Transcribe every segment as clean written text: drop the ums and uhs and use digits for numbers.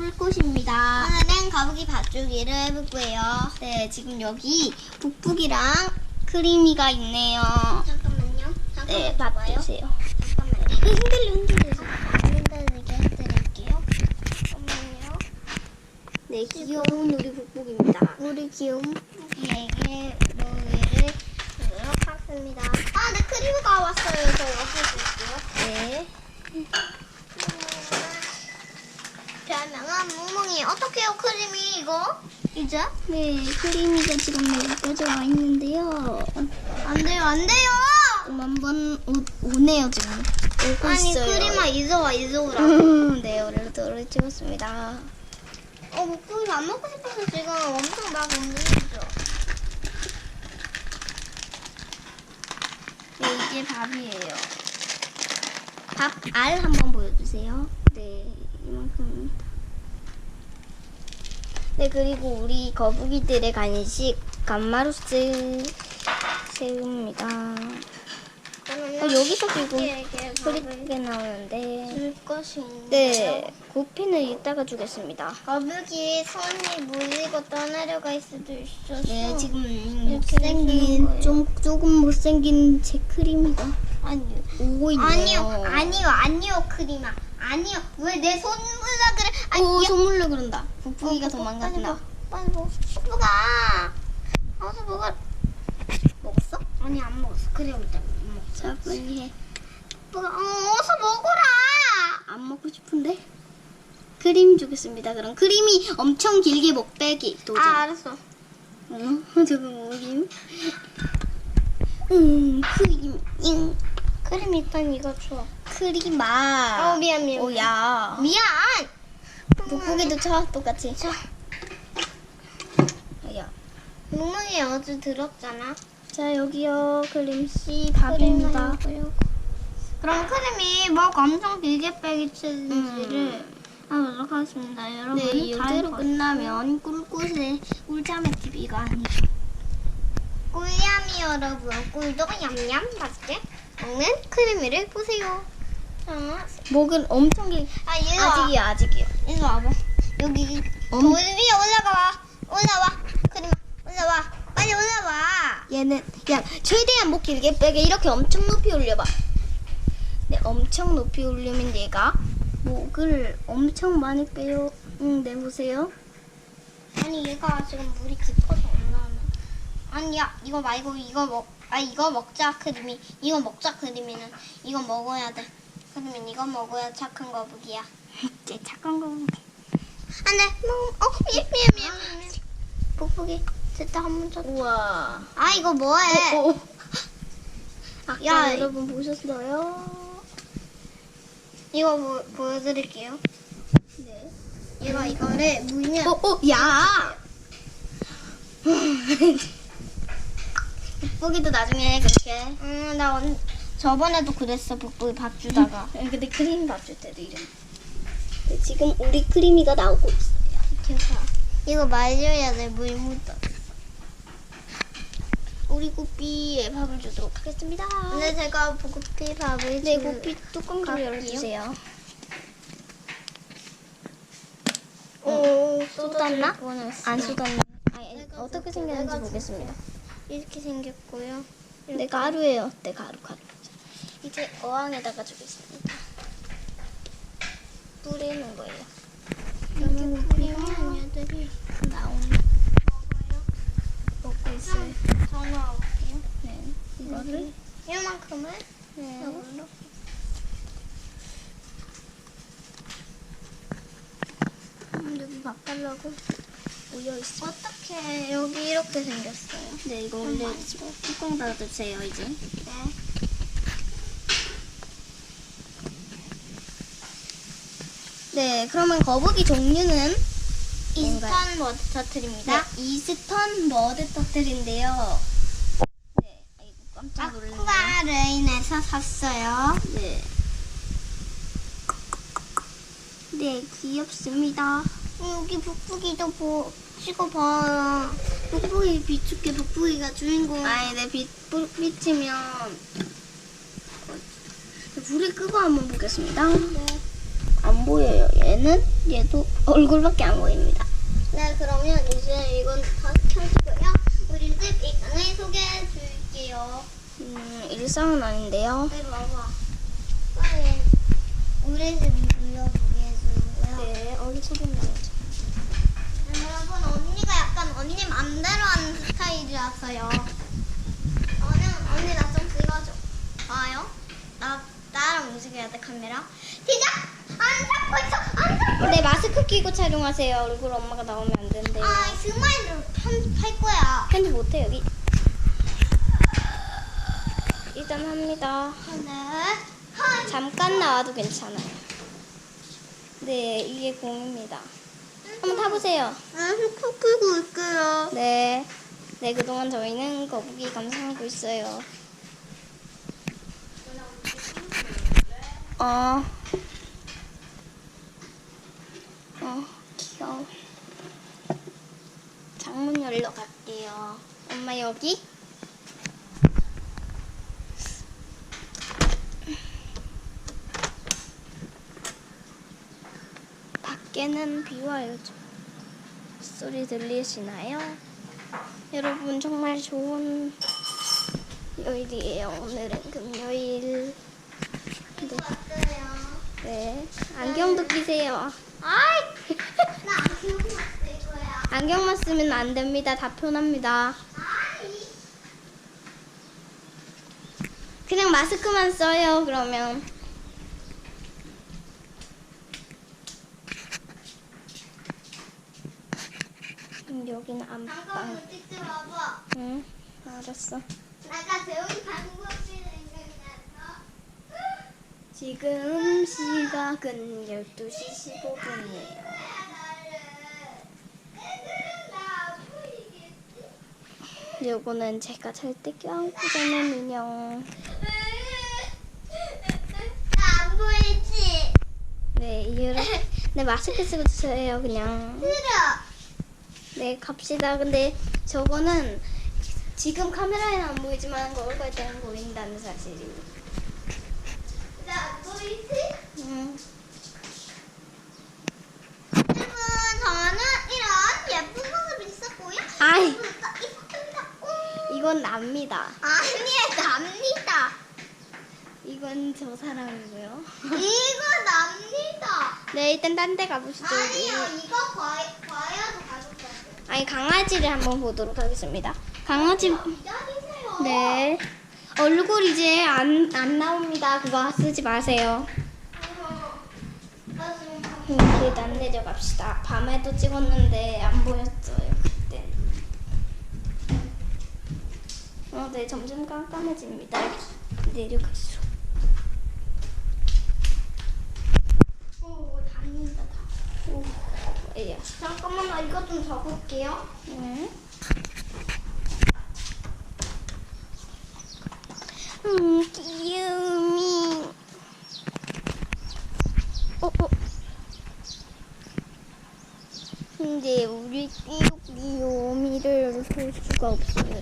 꿀꽃입니다. 오늘은 거북이 밭주기를 해볼 거예요. 네, 지금 여기 북북이랑 크리미가 있네요. 잠깐만요. 네, 밥 주세요. 잠깐만요. 흔들려. 흔들리게 해드릴게요. 잠깐만요. 네, 귀여운 우리 북북입니다. 우리 귀여운 북북이에게 놀이를 하도록 하겠습니다. 아, 네, 크리미가 왔어요. 저 여기 있을게요. 네. 별명은 뭉뭉이. 어떻게 해요, 크리미 이거? 이제? 네, 크리미가 지금 여기까지 와 있는데요. 안 돼요, 안 돼요! 한번 오네요, 지금. 오고 아니, 있어요. 크리마 이제 와, 이제 오라. 네, 오늘도 찍었습니다. 목소리 안 먹고 싶어서 지금 엄청 막 움직이죠. 네, 이게 밥이에요. 밥 알 한번 보여주세요. 네, 이만큼입니다. 네, 그리고 우리 거북이들의 간식 감마루스 새우입니다. 여기서 지금 크리게 나오는데 줄 것인데. 네, 고핀을 이따가 주겠습니다. 거북이 손이 물리고 떠나려갈 수도 있어서. 네, 지금 이렇게 해주는 못생긴 거예요. 조금 못생긴 제 크리미가 아니요. 오고 있네요. 아니요, 크리마. 아니요. 왜 내 손물라 그래? 오, 선물로 그런다. 북북이가 도망갔나? 빨리 먹어. 북북아. 어서 먹어. 먹었어? 아니, 안 먹었어. 그래, 일단 안 먹자. 자, 빨리 해. 북북아, 어서 먹어라. 안 먹고 싶은데? 크림 주겠습니다. 그럼 크림이 엄청 길게 먹배기 도전. 알았어. 저거 뭐임? 크림. 크림 일단 이거 줘. 크리마. 미안. 오야. 미안. 북북이도 쳐 똑같이. 자, 야. 뭉뭉이 어제 들었잖아. 자, 여기요. 크림 씨 밥입니다. 그럼 크림이 먹 엄청 길게 빼기 챌린지를 하도록 하겠습니다. 여러분. 네, 이대로 끝나면 꿀꿀의 꿀자매 TV가 아니죠. 꿀야미 여러분. 꿀도 냠냠 맛있게 먹는 크림이를 보세요. 자, 목은 엄청 길. 얘도 아직이요. 이리 와봐. 여기 돌 위에 올라와. 크림아, 올라와. 빨리 올라와. 얘는 그냥 최대한 목 길게 빼게 이렇게 엄청 높이 올려봐. 네, 엄청 높이 올리면 얘가 목을 엄청 많이 빼요. 네, 보세요. 아니 얘가 지금 물이 깊어서 안 나오네. 아니야 이거 말고 이거 먹자 크림이. 이거 먹자 크림이는. 이거 먹어야 돼. 크림이 이거 먹어야 착한 거북이야. 제 착한 거. 안돼. 미안. 북북이 됐다 한 번 더. 우와. 아 이거 뭐해? 아까 야, 여러분 보셨어요? 이거 보여드릴게요. 네. 얘가 이거를 물면 야. 북북이도 나중에 그렇게. 나 저번에도 그랬어. 북북이 밥 주다가. 근데 크림 밥 줄 때도 이런. 네, 지금 우리 크림이가 나오고 있어요. 대박. 이거 말려야 돼. 물 묻어. 우리 고삐에 밥을 주도록 하겠습니다. 근데 제가 고삐 밥을 네, 고삐 뚜껑 좀 갈게요. 열어주세요. 쏟았나? 안 쏟았나? 내가 어떻게 줄게, 생겼는지 내가 보겠습니다. 이렇게 생겼고요. 네, 가루예요. 네, 가루. 이제 어항에다가 주겠습니다. 뿌리는 거예요. 이렇게 뿌리면 얘들이 나오는 먹고 있어요. 전화 올게요. 네, 이거를 이만큼을 네. 이걸로. 여기 밥 달라고 모여 있어. 어떻게 여기 이렇게 생겼어요? 네, 이거 원래 뚜껑 닫아주세요 이제. 네. 네, 그러면 거북이 종류는 이스턴 머드 터트립니다. 네, 이스턴 머드 터틀인데요. 네, 아이고 깜짝 놀랐네요. 아쿠아 레인에서 샀어요. 네. 네, 귀엽습니다. 여기 북북이도 찍어봐. 북북이 비춥게 북북이가 주인공. 아니, 네, 비치면 불을 끄고 한번 보겠습니다. 네. 안 보여요. 얘도 얼굴밖에 안 보입니다. 네, 그러면 이제 이건 다 켜지고요. 우리 집 일상을 소개해 줄게요. 일상은 아닌데요. 빨리 와봐. 빨리 우리 집 눌러보게 해주고요. 네, 어디 소리 나죠? 여러분, 언니가 약간 언니 맘대로 하는 스타일이라서요. 언니 나 좀 찍어줘. 봐요? 나랑 움직여야 돼, 카메라. 시작! 안 잡고 있어! 안 잡고 네, 마스크 끼고 촬영하세요. 얼굴 엄마가 나오면 안 된대요. 아, 스마일로 편집할 거야. 편집 못해, 여기. 일단 합니다. 네. 잠깐 나와도 괜찮아요. 네, 이게 공입니다. 한번 타보세요. 코 끌고 있게요. 네. 네, 그동안 저희는 거북이 감상하고 있어요. 귀여워. 창문 열러 갈게요. 엄마 여기? 밖에는 비 와요. 소리 들리시나요? 여러분 정말 좋은 요일이에요. 오늘은 금요일. 네. 왔어요. 네. 안경도 끼세요. 아이, 나 안경 쓸 거야. 안경만 쓰면 안 됩니다. 다 편합니다. 아이. 그냥 마스크만 써요. 그러면. 여기는 잠깐 안방. 물 찍지 마봐. 응, 알았어. 나가 배운 방법이 생각나서. 지금 시각은 12시 15분이에요. 요거는 제가 잘 때 껴안고 자는 인형. 나안 보이지? 네, 이렇게. 네, 마스크 쓰고 있어요, 그냥. 싫어. 네, 갑시다. 근데 저거는 지금 카메라에는 안 보이지만 거울 갈 때는 보인다는 사실입니다. 나 안 보이지? 여러분, 저는 이런 예쁜 모습이 있었고요. 아이. 있었습니다. 이건 납니다. 아니에요, 납니다. 이건 저 사람이고요. 이거 납니다. 네, 일단 딴 데 가보시죠. 아니요, 이거 과야도 가져가세요. 아니, 강아지를 한번 보도록 하겠습니다. 강아지, 기다리세요. 네. 얼굴 이제 안 나옵니다. 그거 쓰지 마세요. 나 지금 계단 내려갑시다. 밤에도 찍었는데 안 보였어요, 그때. 네, 점점 깜깜해집니다. 내려가시죠. 다닙니다. 오, 에야. 잠깐만, 나 이거 좀 적을게요. 네. 귀요미. 근데 우리 귀요미를 볼 수가 없어요.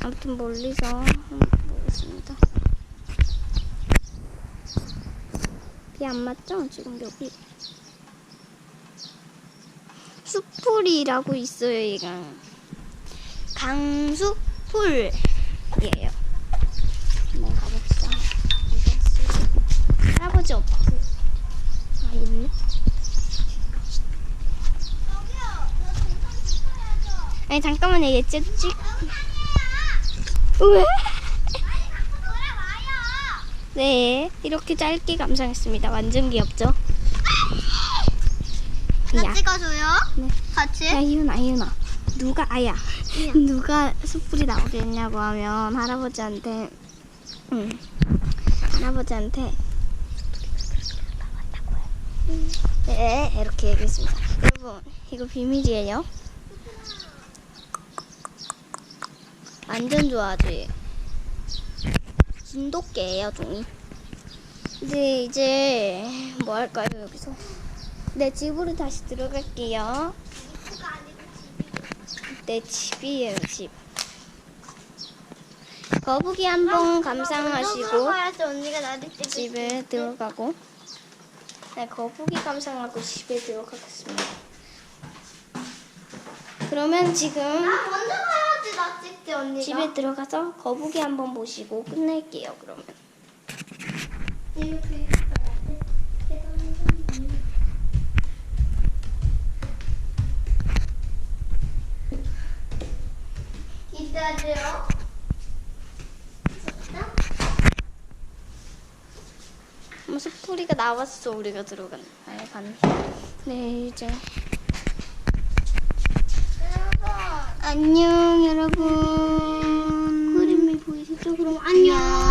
아무튼 멀리서 한번 보겠습니다. 비 안 맞죠? 지금 여기 숲풀이라고 있어요. 얘가 강숲풀이에요. 한번 가봅시다. 할아버지 어플 있네. 저기요, 저 동상 찍어야죠. 아니 잠깐만요. 얘 찍. 왜? 돌아와요. 네, 이렇게 짧게 감상했습니다. 완전 귀엽죠? 나 찍어줘요. 네. 같이. 야, 이윤아. 누가 숯불이 나오게 했냐고 하면 할아버지한테, 할아버지한테, 네, 이렇게 얘기했습니다. 여러분, 이거 비밀이에요. 완전 좋아하지. 진돗개예요, 종이. 이제 뭐 할까요, 여기서? 네, 집으로 다시 들어갈게요. 이프가 아니고 집이. 내 집이에요, 집. 거북이 한번 감상하시고 가야지 언니가 나를 찍을 집에 들어가고. 네, 거북이 감상하고 집에 들어가겠습니다. 그러면 지금 나 먼저 가야지 나 찍지 언니가. 집에 들어가서 거북이 한번 보시고 끝낼게요. 그러면. 이렇게 기다려. 스토리가 나왔어. 우리가 들어간. 네, 이제 안녕 여러분. 그림이 보이시죠? 그럼 안녕.